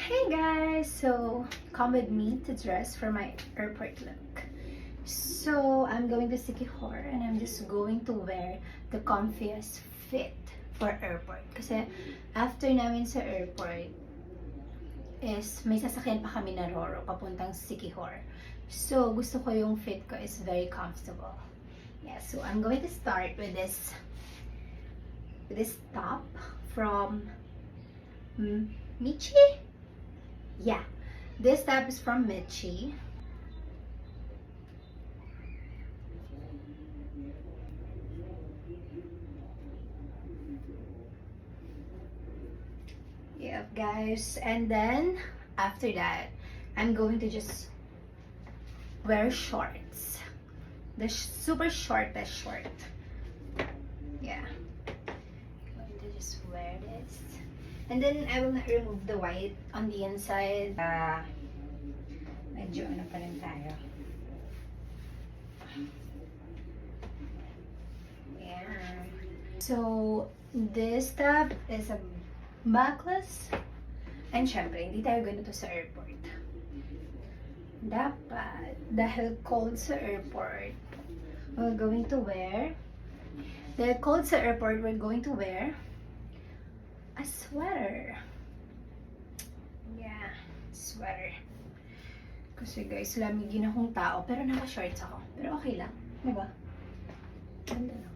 Hey guys! So, come with me to dress for my airport look. So, I'm going to Sikihor and I'm just going to wear the comfiest fit for airport. Kasi after namin sa airport is may sasakyan pa kami na Roro papuntang Sikihor. So, gusto ko yung fit ko is very comfortable. Yeah, so I'm going to start with this top from Michi? Yeah, this top is from Michi. Yep, guys. And then, after that, I'm going to just wear shorts. The super shortest short. Yeah. I'm going to just wear this. And then, I will not remove the white on the inside. Medyo ano pa rin tayo. Yeah. So, this top is a backless. And syempre, hindi tayo ganito sa airport. Dapat, dahil cold sa airport, we're going to wear a sweater. Yeah, sweater. Kasi guys, lamigin akong tao, pero naka-shorts ako. Pero okay lang, diba? Ganda lang.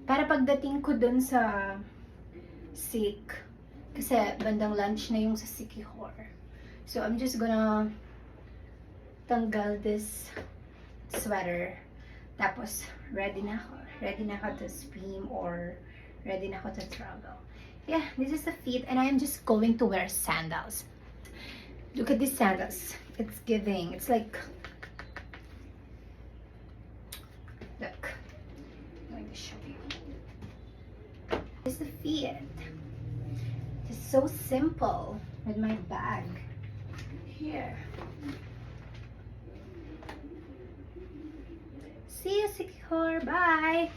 Para pagdating ko dun sa Sik, kasi bandang lunch na yung sa Sikihor. So, I'm just gonna tanggal this sweater. Tapos, ready na ako. Ready na ako to swim or ready na ako to travel. Yeah, this is the fit and I'm just going to wear sandals. Look at these sandals. It's giving. It's like... Look. I'm going to show you. This is the fit. It's so simple with my bag. Here. See you, Sikihor. Bye!